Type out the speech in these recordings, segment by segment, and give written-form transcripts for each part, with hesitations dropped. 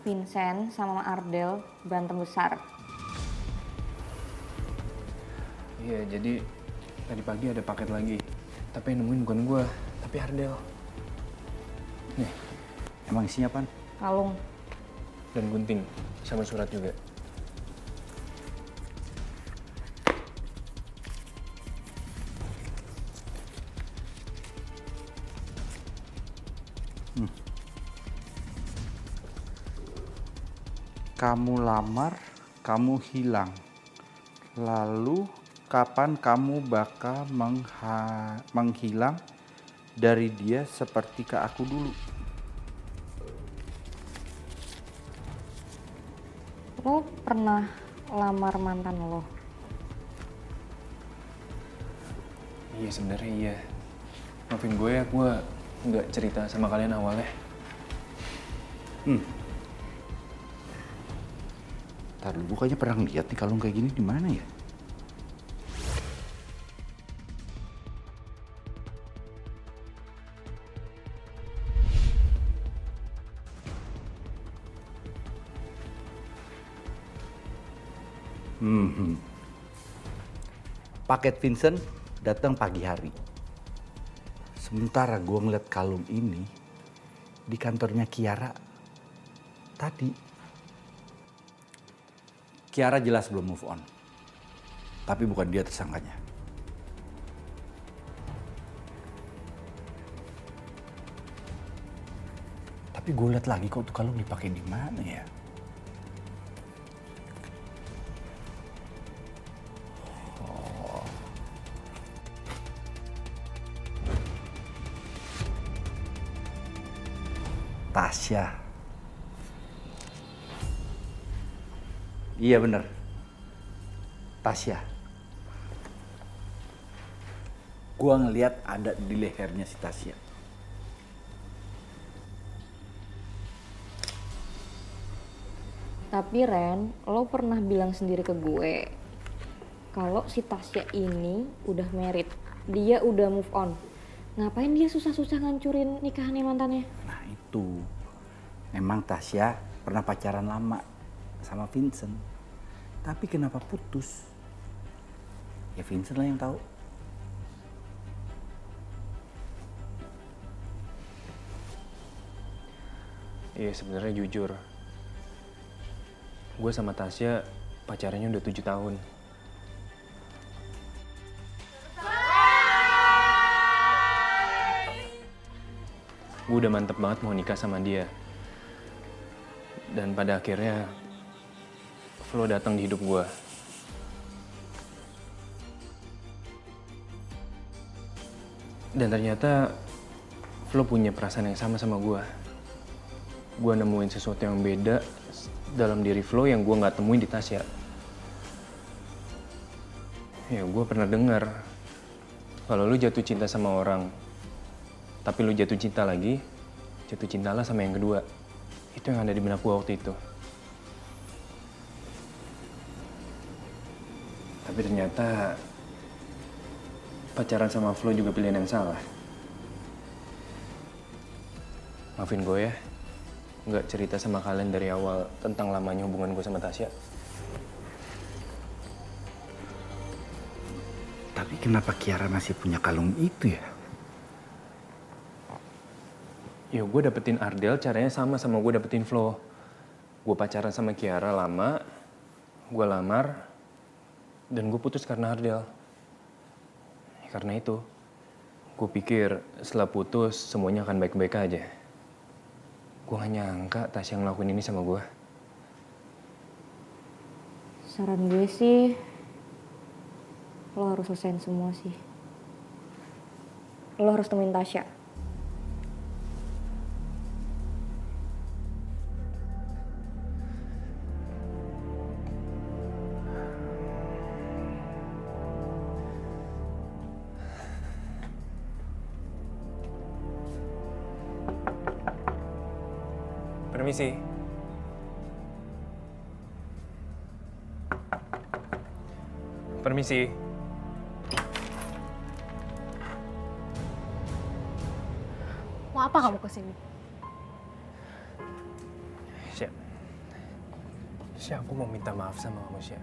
Vincent sama Ardel berantem besar. Iya, jadi tadi pagi ada paket lagi. Tapi yang nemuin bukan gue, tapi Ardel. Nih, Emang isinya apaan? Kalung. dan gunting, sama surat juga. Kamu lamar, kamu hilang. Lalu kapan kamu bakal menghilang dari dia seperti ke aku dulu? Lo pernah lamar mantan lo? Iya, sebenarnya iya. Maafin gue ya, gue nggak cerita sama kalian awalnya. Ntar dulu, bukannya pernah lihat nih kalung kayak gini di mana ya? Paket Vincent datang pagi hari. Sementara gue ngeliat kalung ini di kantornya Kiara tadi. Kiara jelas belum move on. Tapi bukan dia tersangkanya. Tapi gue liat lagi kok tuh kalung dipakai di mana ya? Tasya. Iya bener. Tasya. Gua ngeliat ada di lehernya si Tasya. Tapi Ren, lo pernah bilang sendiri ke gue kalau si Tasya ini udah married, dia udah move on. Ngapain dia susah-susah ngancurin nikahannya mantannya? Nah itu. Memang Tasya pernah pacaran lama sama Vincent. Tapi kenapa putus? Ya Vincent lah yang tahu. Iya, sebenarnya jujur. Gue sama Tasya pacarannya udah 7 tahun. Gue udah mantep banget mau nikah sama dia. Dan pada akhirnya, Flo datang di hidup gue. Dan ternyata Flo punya perasaan yang sama gue. Gue nemuin sesuatu yang beda dalam diri Flo yang gue nggak temuin di Tasya. Ya, gue pernah dengar kalau lu jatuh cinta sama orang, tapi lu jatuh cinta lagi, jatuh cintalah sama yang kedua. Itu yang ada di benak gue waktu itu. Tapi ternyata pacaran sama Flo juga pilihan yang salah. Maafin gue ya, nggak cerita sama kalian dari awal tentang lamanya hubungan gue sama Tasya. Tapi kenapa Kiara masih punya kalung itu ya? Ya, gue dapetin Ardel caranya sama gue dapetin Flo. Gue pacaran sama Kiara lama, gue lamar, dan gue putus karena Ardel. Karena itu, gue pikir setelah putus semuanya akan baik-baik aja. Gue gak nyangka Tasya ngelakuin ini sama gue. Saran gue sih, lo harus selesain semua sih. Lo harus temuin Tasya. Permisi. Permisi. Mau apa kamu kesini? Siap. Sya, aku mau minta maaf sama kamu, Sya.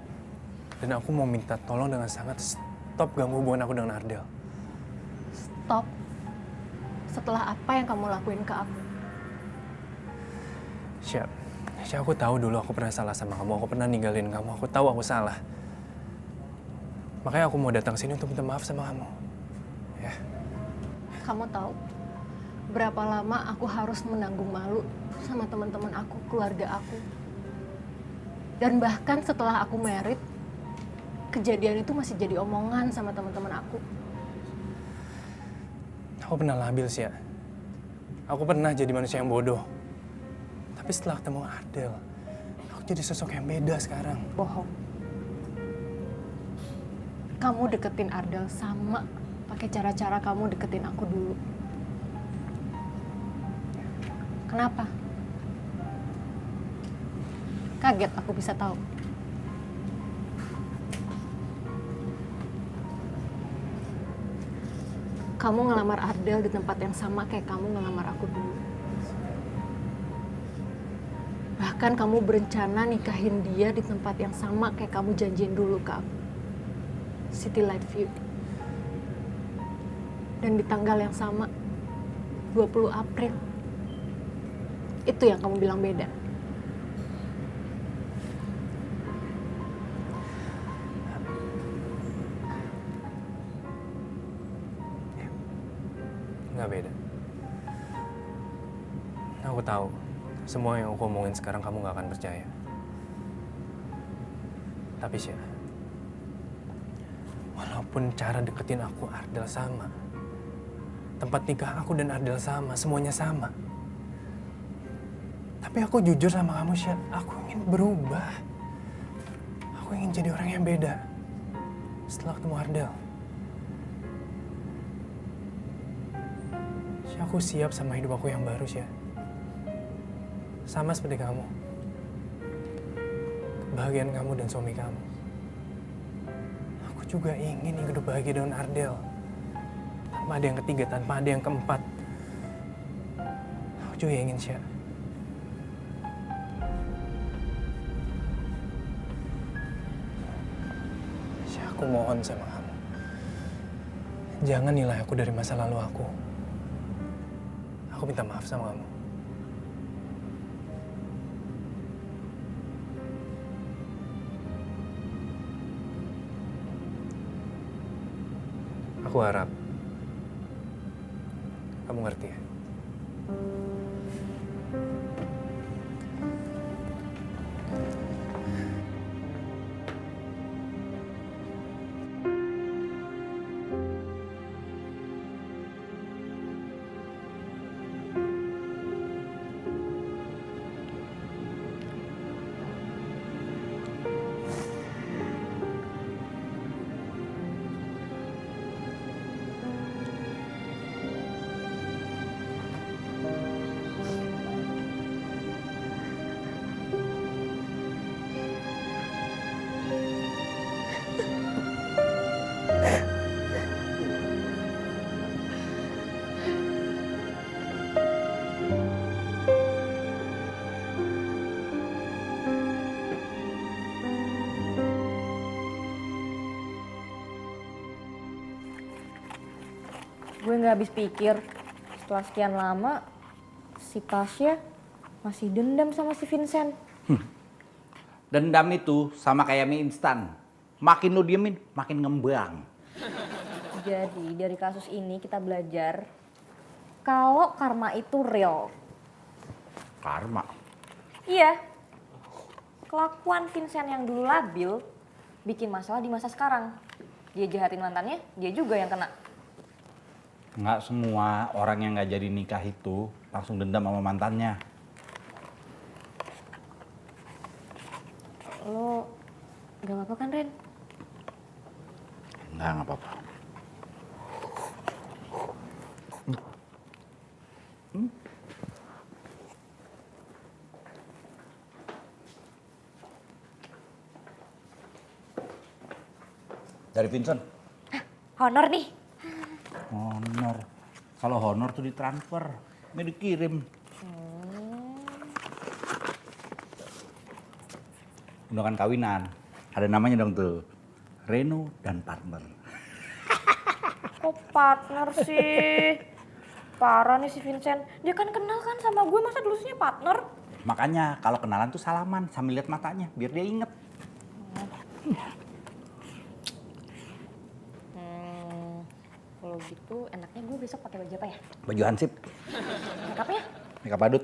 Dan aku mau minta tolong dengan sangat stop ganggu hubungan aku dengan Ardel. Stop. Setelah apa yang kamu lakuin ke aku? Sya, aku tahu dulu aku pernah salah sama kamu. Aku pernah ninggalin kamu. Aku tahu aku salah. Makanya aku mau datang sini untuk minta maaf sama kamu. Ya. Kamu tahu berapa lama aku harus menanggung malu sama teman-teman aku, keluarga aku. Dan bahkan setelah aku married, kejadian itu masih jadi omongan sama teman-teman aku. Aku pernah labil, Sya. Aku pernah jadi manusia yang bodoh. Tapi setelah ketemu Ardel, aku jadi sosok yang beda sekarang. Bohong. Kamu deketin Ardel sama pakai cara-cara kamu deketin aku dulu. Kenapa? Kaget aku bisa tahu. Kamu ngelamar Ardel di tempat yang sama kayak kamu ngelamar aku dulu. Bahkan kamu berencana nikahin dia di tempat yang sama kayak kamu janjiin dulu ke aku. City Light View. Dan di tanggal yang sama, 20 April. Itu yang kamu bilang beda. Nggak beda. Aku tahu, semua yang aku omongin sekarang kamu nggak akan percaya. Tapi Sya, walaupun cara deketin aku Ardel sama, tempat nikah aku dan Ardel sama, semuanya sama. Tapi aku jujur sama kamu, Sya, aku ingin berubah. Aku ingin jadi orang yang beda setelah ketemu Ardel. Sya, aku siap sama hidup aku yang baru, Sya. Sama seperti kamu. Kebahagiaan kamu dan suami kamu. Aku juga ingin hidup bahagia dengan Ardel. Tanpa ada yang ketiga, tanpa ada yang keempat. Aku juga ingin, Sya. Sya, aku mohon sama kamu. Jangan nilai aku dari masa lalu aku. Aku minta maaf sama kamu. Aku harap kamu ngerti ya. Gue nggak habis pikir, setelah sekian lama, si Tasya masih dendam sama si Vincent. Dendam itu sama kayak mie instan. Makin lu diemin, makin ngembang. Jadi dari kasus ini kita belajar kalau karma itu real. Karma. Iya, kelakuan Vincent yang dulu labil bikin masalah di masa sekarang. Dia jahatin mantannya, dia juga yang kena. Nggak semua orang yang nggak jadi nikah itu langsung dendam sama mantannya. Lo gak apa-apa kan, Ren? Nggak apa-apa. Dari Vincent. Honor nih. Honor. Kalau honor tuh ditransfer, ini dikirim. undangan kawinan. Ada namanya dong tuh. Reno dan partner. Kok partner sih? Parah nih si Vincent. Dia kan kenal kan sama gue, masa dulunya partner? Makanya kalau kenalan tuh salaman sambil lihat matanya biar dia inget. Kalau gitu enaknya gue besok pakai baju apa ya? Baju hansip, Makeupnya? makeup badut.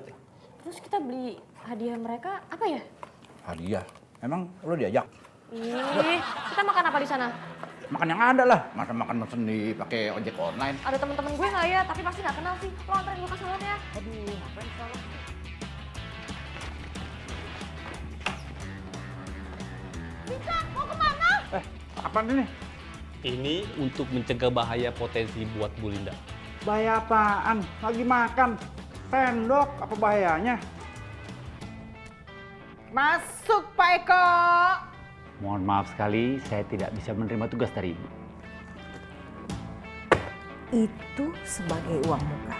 Terus kita beli hadiah mereka apa ya? Hadiah. Emang lo diajak? Ih, kita makan apa di sana? Makan yang ada lah. Masa makan mesen di pakai ojek online. Ada teman-teman gue nggak ya? Tapi pasti nggak kenal sih. Lo anterin gue ke salon ya. Aduh, ngapain salon? Vincent, mau kemana? Apaan ini? Ini untuk mencegah bahaya potensi buat Bu Linda. Bahaya apaan? Lagi makan. Sendok, apa bahayanya? Masuk Pak Eko. Mohon maaf sekali, saya tidak bisa menerima tugas dari Ibu. Itu sebagai uang muka.